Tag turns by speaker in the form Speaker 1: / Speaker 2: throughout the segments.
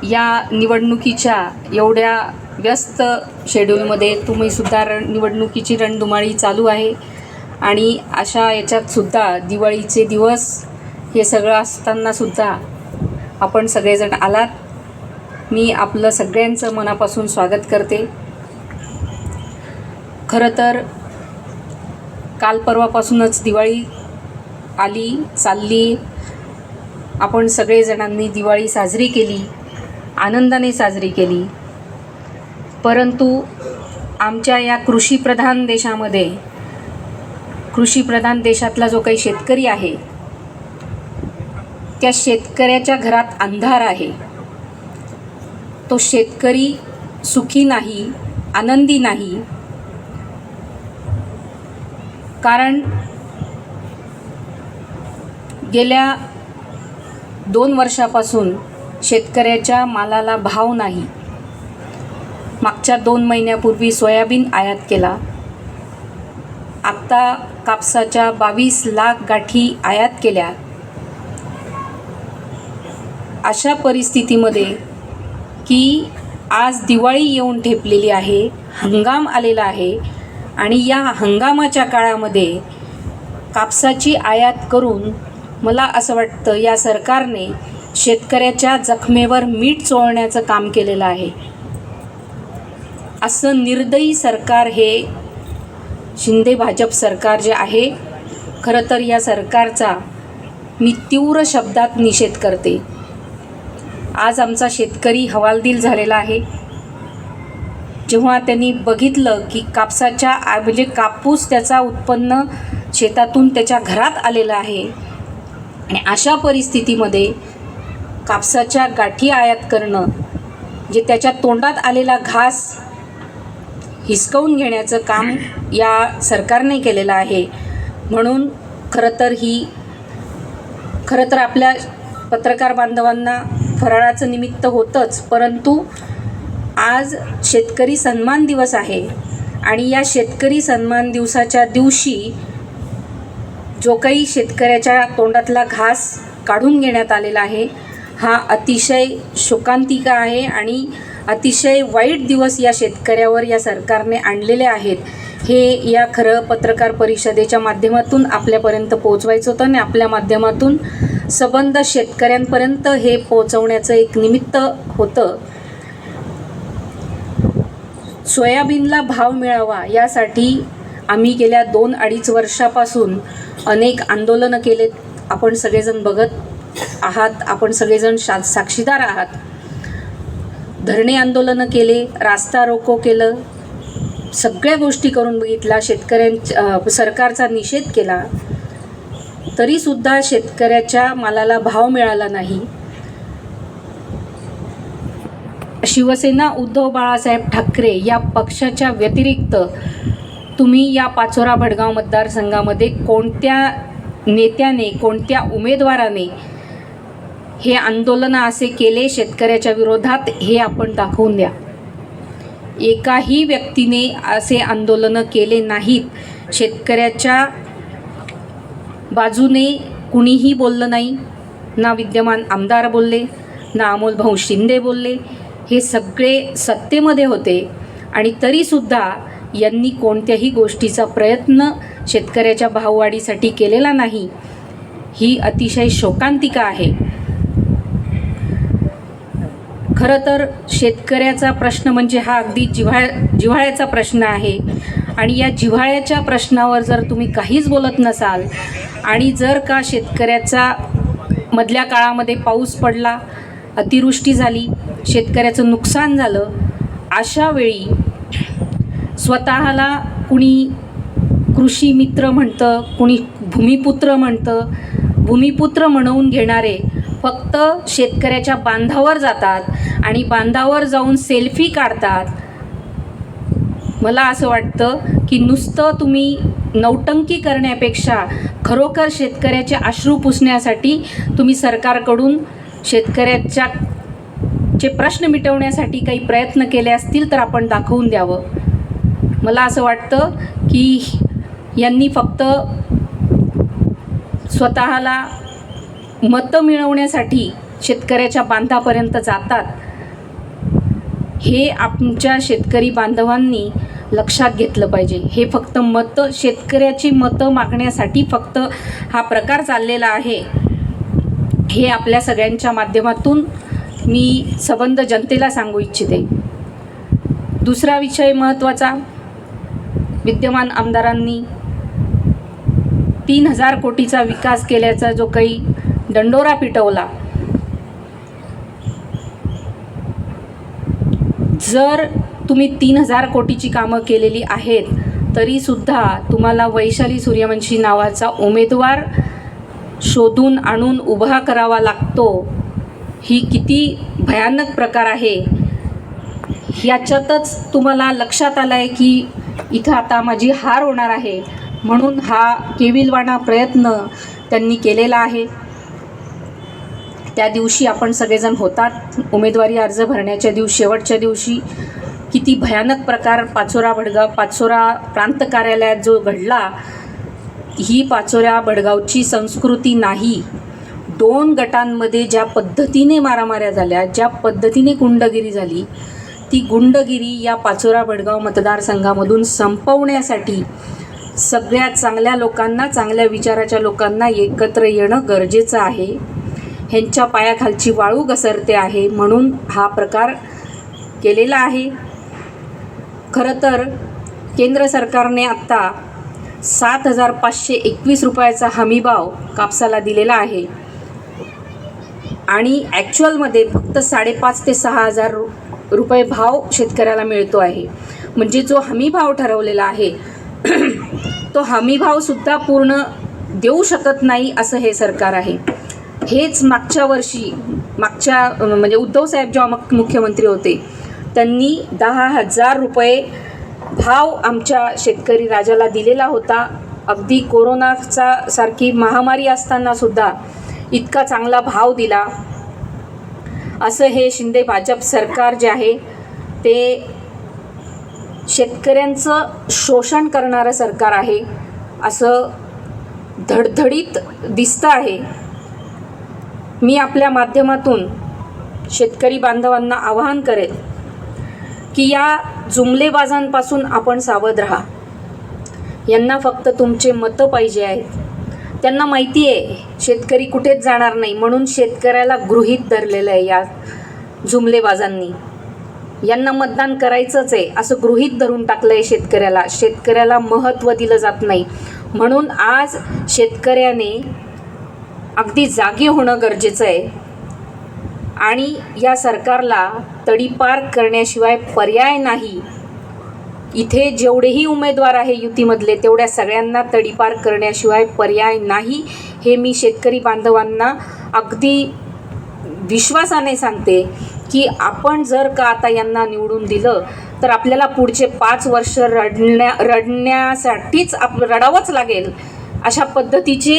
Speaker 1: या निवडणुकीच्या एवढ्या व्यस्त शेड्यूलमध्ये तुम्हीसुद्धा निवडणुकीची रणधुमाळी चालू आहे आणि अशा याच्यातसुद्धा दिवाळीचे दिवस हे सगळं असतानासुद्धा आपण सगळेजण आलात. मी आपलं सगळ्यांचं मनापासून स्वागत करते. खरं तर काल परवापासूनच दिवाळी आली चालली. आपण सगळेजणांनी दिवाळी साजरी केली, आनंदाने साजरी केली. परंतु आमच्या या कृषीप्रधान देशामध्ये, कृषीप्रधान देशातला जो काही शेतकरी आहे, त्या शेतकऱ्याच्या घरात अंधार आहे. तो शेतकरी सुखी नाही, आनंदी नाही. कारण गेल्या 2 वर्षापासून शेतकऱ्याच्या मालाला भाव नाही. मागच्या 2 महिन्यापूर्वी सोयाबीन आयात केला. आत्ता कापसाच्या 22 लाख गाठी आयात केल्या. अशा परिस्थितीमध्ये की आज दिवाळी येऊन ठेपलेली आहे, हंगाम आलेला आहे आणि या हंगामाच्या काळामध्ये कापसाची आयात करून मला असं वाटतं या सरकारने शेतकऱ्याच्या जखमेवर मीठ चोळण्याचं काम केलेलं आहे. असं निर्दयी सरकार हे शिंदे भाजप सरकार जे आहे, खरं तर या सरकारचा मी तीव्र शब्दात निषेध करते. आज आमचा शेतकरी हवालदिल झालेला आहे. जेव्हा त्यांनी बघितलं की कापसाच्या म्हणजे कापूस त्याचा उत्पन्न शेतातून त्याच्या घरात आलेलं आहे आणि अशा परिस्थितीमध्ये कापसाच्या गाठी आयात करणं, जे त्याच्या तोंडात आलेला घास हिसकावून घेण्याचं काम या सरकारने केलेलं आहे. म्हणून खरं तर आपल्या पत्रकार बांधवांना फराळाचं निमित्त होतंच, परंतु आज शेतकरी सन्मान दिवस आहे आणि या शेतकरी सन्मान दिवसाच्या दिवशी जो काही शेतकऱ्याच्या तोंडातला घास काढून घेण्यात आलेला आहे, हा अतिशय शोकांतिका आहे आणि अतिशय वाईट दिवस या शेतकऱ्यावर या सरकारने आणलेले आहेत. हे या खरं पत्रकार परिषदेच्या माध्यमातून आपल्यापर्यंत पोहोचवायचं होतं आणि आपल्या माध्यमातून संबंध शेतकऱ्यांपर्यंत हे पोहोचवण्याचं एक निमित्त होतं. सोयाबीनला भाव मिळावा यासाठी आम्ही गेल्या 2-2.5 वर्षापासून अनेक आंदोलनं केलेत. आपण सगळेजण बघत आहात, आपण सगळेजण साक्षीदार आहात. धरणे आंदोलनं केले, रास्ता रोको केलं, सगळ्या गोष्टी करून बघितला, सरकारचा निषेध केला, तरीसुद्धा शेतकऱ्याच्या मालाला भाव मिळाला नाही. शिवसेना उद्धव बाळासाहेब ठाकरे या पक्षाच्या व्यतिरिक्त तुम्ही या पाचोरा भडगाव मतदारसंघामध्ये कोणत्या नेत्याने, कोणत्या उमेदवाराने हे आंदोलनं असे केले शेतकऱ्याच्या विरोधात, हे आपण दाखवून द्या. एकाही व्यक्तीने असे आंदोलनं केले नाहीत. शेतकऱ्याच्या बाजूने कुणीही बोललं नाही. ना विद्यमान आमदार बोलले, ना अमोल भाऊ शिंदे बोलले. हे सगळे सत्तेमध्ये होते आणि तरीसुद्धा यांनी कोणत्याही गोष्टीचा प्रयत्न शेतकऱ्याच्या भाववाढीसाठी केलेला नाही. ही अतिशय शोकांतिका आहे. खरं तर शेतकऱ्याचा प्रश्न म्हणजे हा अगदी जिव्हाळ्याचा प्रश्न आहे आणि या जिव्हाळ्याच्या प्रश्नावर जर तुम्ही काहीच बोलत नसाल आणि जर का शेतकऱ्याचा मधल्या काळामध्ये पाऊस पडला, अतिवृष्टी झाली, शेतकऱ्याचं नुकसान झालं, अशा वेळी स्वतःला कुणी कृषी मित्र म्हणतं, कुणी भूमिपुत्र म्हणतं. भूमिपुत्र म्हणवून घेणारे फक्त शेतकऱ्याच्या बांधावर जातात आणि बांधावर जाऊन सेल्फी काढतात. मला असं वाटतं की नुसतं तुम्ही नौटंकी करण्यापेक्षा खरोखर शेतकऱ्याचे अश्रू पुसण्यासाठी तुम्ही सरकारकडून शेतकऱ्याचे प्रश्न मिटवण्यासाठी काही प्रयत्न केले असतील तर आपण दाखवून द्यावं. मला असं वाटतं की यांनी फक्त स्वतःला मतं मिळवण्यासाठी शेतकऱ्याच्या बांधापर्यंत जातात हे आमच्या शेतकरी बांधवांनी लक्षात घेतलं पाहिजे. हे फक्त शेतकऱ्याची मतं मागण्यासाठी फक्त हा प्रकार चाललेला आहे हे आपल्या सगळ्यांच्या माध्यमातून मी सबंध जनतेला सांगू इच्छिते. दुसरा विषय महत्त्वाचा, विद्यमान आमदारांनी 3000 कोटीचा विकास केल्याचा जो काही दंडोरा पिटवला, जर तुम्ही 3000 कोटीची कामं केलेली आहेत तरीसुद्धा तुम्हाला वैशाली सूर्यवंशी नावाचा उमेदवार शोधून आणून उभा करावा लागतो. ही किती भयानक प्रकार आहे. याच्यातच तुम्हाला लक्षात आलं आहे की इथं आता माझी हार होणार आहे, म्हणून हा केविलवाणा प्रयत्न त्यांनी केलेला आहे. त्या दिवशी आपण सगळेजण होतात, उमेदवारी अर्ज भरण्याच्या शेवटच्या दिवशी किती भयानक प्रकार पाचोरा प्रांत कार्यालयात जो घडला, ही पाचोरा भडगावची संस्कृती नाही. 2 गटांमध्ये ज्या पद्धतीने मारामाऱ्या झाल्या, ज्या पद्धतीने गुंडगिरी झाली, ती गुंडगिरी या पाचोरा भडगाव मतदारसंघामधून संपवण्यासाठी सगळ्या चांगल्या लोकांना, चांगल्या विचाराच्या लोकांना एकत्र येणं गरजेचं आहे. ह्यांच्या पायाखालची वाळू घसरते आहे म्हणून हा प्रकार केलेला आहे. खरं तर केंद्र सरकारने आत्ता 7,521 रुपयाचा हमीभाव कापसाला दिलेला आहे आणि ॲक्च्युअलमध्ये फक्त 5,500 ते 6,000 रुपये भाव शेतकऱ्याला मिळतो आहे. म्हणजे जो हमीभाव ठरवलेला आहे तो हमीभावसुद्धा पूर्ण देऊ शकत नाही असं हे सरकार आहे. हेच मागच्या म्हणजे उद्धवसाहेब जेव्हा मुख्यमंत्री होते त्यांनी 10,000 रुपये भाव आमच्या शेतकरी राजाला दिलेला होता. अगदी कोरोनाचा सारखी महामारी असतानासुद्धा इतका चांगला भाव दिला. असं हे शिंदे भाजप सरकार जे आहे ते शेतकऱ्यांचं शोषण करणारं सरकार आहे असं धडधडीत दिसतं आहे. मी आपल्या माध्यमातून शेतकरी बांधवांना आवाहन करेन की या जुमलेबाजांपासून आपण सावध राहा. यांना फक्त तुमचे मतं पाहिजे आहेत. त्यांना माहिती आहे शेतकरी कुठेच जाणार नाही, म्हणून शेतकऱ्याला गृहीत धरलेलं आहे या जुमलेबाजांनी. यांना मतदान करायचंच आहे असं गृहीत धरून टाकलं आहे शेतकऱ्याला. शेतकऱ्याला महत्त्व दिलं जात नाही, म्हणून आज शेतकऱ्याने अगदी जागी होणं गरजेचं आहे आणि या सरकारला तडीपार करण्याशिवाय पर्याय नाही. इथे जेवढेही उमेदवार आहे युतीमधले तेवढ्या सगळ्यांना तडीपार करण्याशिवाय पर्याय नाही. हे मी शेतकरी बांधवांना अगदी विश्वासाने सांगते की आपण जर का आता यांना निवडून दिलं तर आपल्याला पुढचे 5 वर्ष रडण्यासाठीच रडावंच लागेल. अशा पद्धतीचे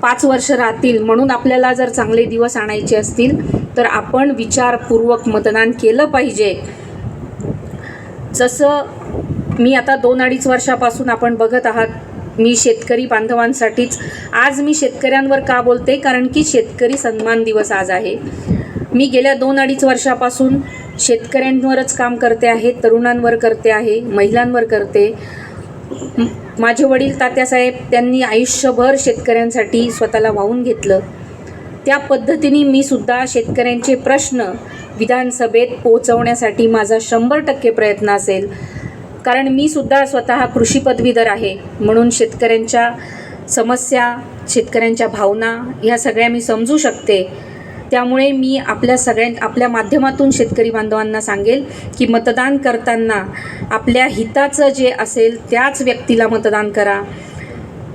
Speaker 1: 5 वर्ष राहतील. म्हणून आपल्याला जर चांगले दिवस आणायचे असतील तर आपण विचारपूर्वक मतदान केलं पाहिजे. जसं मी आता 2-2.5 वर्षापासून आपण बघत आहात, मी शेतकरी बांधवांसाठीच आज मी शेतकऱ्यांवर का बोलते, कारण की शेतकरी सन्मान दिवस आज आहे. मी गेल्या 2-2.5 वर्षापासून शेतकऱ्यांवरच काम करते आहे, तरुणांवर करते आहे, महिलांवर करते. माझे वडील तात्यासाहेब त्यांनी आयुष्यभर शेतकऱ्यांसाठी स्वतःला वाहून घेतलं. त्या पद्धतीने मी सुद्धा शेतकऱ्यांचे प्रश्न विधानसभेत पोहोचवण्यासाठी माझा 100% प्रयत्न असेल. कारण मी सुद्धा स्वतः कृषी पदवीधर आहे, म्हणून शेतकऱ्यांच्या समस्या, शेतकऱ्यांच्या भावना ह्या सगळ्या मी समजू शकते. त्यामुळे मी आपल्या माध्यमातून शेतकरी बांधवांना सांगेल की मतदान करताना आपल्या हिताचं जे असेल त्याच व्यक्तीला मतदान करा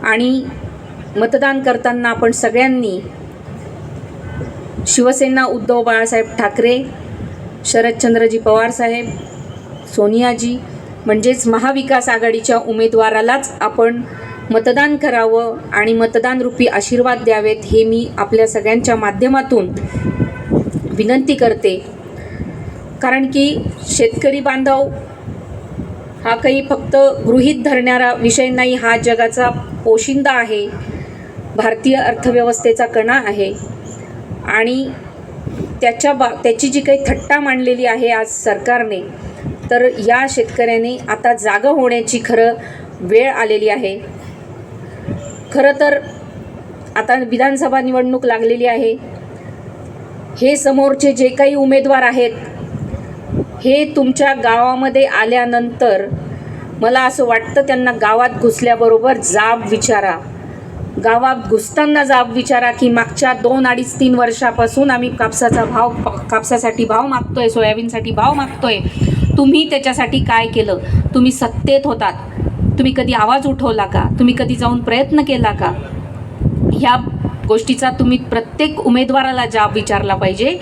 Speaker 1: आणि मतदान करताना आपण सगळ्यांनी शिवसेना उद्धव बाळासाहेब ठाकरे, शरदचंद्रजी पवारसाहेब, सोनियाजी म्हणजेच महाविकास आघाडीच्या उमेदवारालाच आपण मतदान करावं आणि मतदानरूपी आशीर्वाद द्यावेत हे मी आपल्या सगळ्यांच्या माध्यमातून विनंती करते. कारण की शेतकरी बांधव हा काही फक्त गृहीत धरणारा विषय नाही, हा जगाचा पोशिंदा आहे, भारतीय अर्थव्यवस्थेचा कणा आहे आणि त्याची जी काही थट्टा मांडलेली आहे आज सरकारने, तर या शेतकऱ्याने आता जागं होण्याची खरं वेळ आलेली आहे. खरं तर आता विधानसभा निवडणूक लागलेली आहे. हे समोरचे जे काही उमेदवार आहेत, हे तुमच्या गावामध्ये आल्यानंतर मला असं वाटतं त्यांना गावात घुसल्याबरोबर जाब विचारा. गावात घुसताना जाब विचारा की मागच्या 2-2.5-3 वर्षापासून आम्ही कापसासाठी भाव मागतोय, सोयाबीनसाठी भाव मागतोय. तुम्ही त्याच्यासाठी काय केलं? तुम्ही सत्तेत होतात, तुम्ही कधी आवाज उठवला का? तुम्ही कधी जाऊन प्रयत्न केला का? ह्या गोष्टीचा तुम्ही प्रत्येक उमेदवाराला जाब विचारला पाहिजे.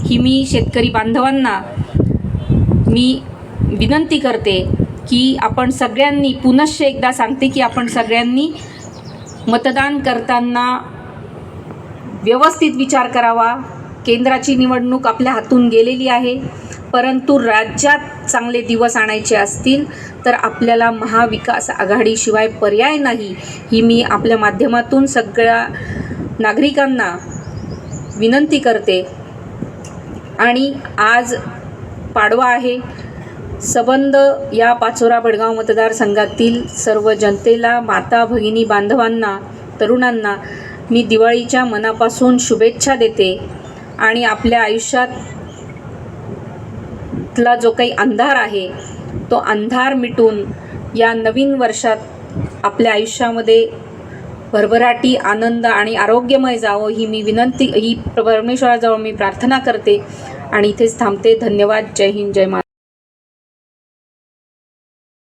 Speaker 1: ही मी शेतकरी बांधवांना मी विनंती करते की आपण सगळ्यांनी, पुनश्च एकदा सांगते की आपण सगळ्यांनी मतदान करताना व्यवस्थित विचार करावा. केंद्राची निवडणूक आपल्या हातून गेलेली आहे, परंतु राज्यात चांगले दिवस आणायचे असतील तर आपल्याला महाविकास आघाडीशिवाय पर्याय नाही. ही मी आपल्या माध्यमातून सगळ्या नागरिकांना विनंती करते. आणि आज पाडवा आहे. सबंध या पाचोरा भडगाव मतदारसंघातील सर्व जनतेला, माता भगिनी बांधवांना, तरुणांना मी दिवाळीच्या मनापासून शुभेच्छा देते. आणि आपल्या आयुष्यातला जो काही अंधार आहे तो अंधार मिटून या नवीन वर्षात आपल्या आयुष्यामध्ये भरभराटी, आनंद आणि आरोग्यमय जावं ही मी विनंती, ही परमेश्वराजवळ मी प्रार्थना करते. आणि इथेच थांबते. धन्यवाद. जय हिंद, जय महाराष्ट्र.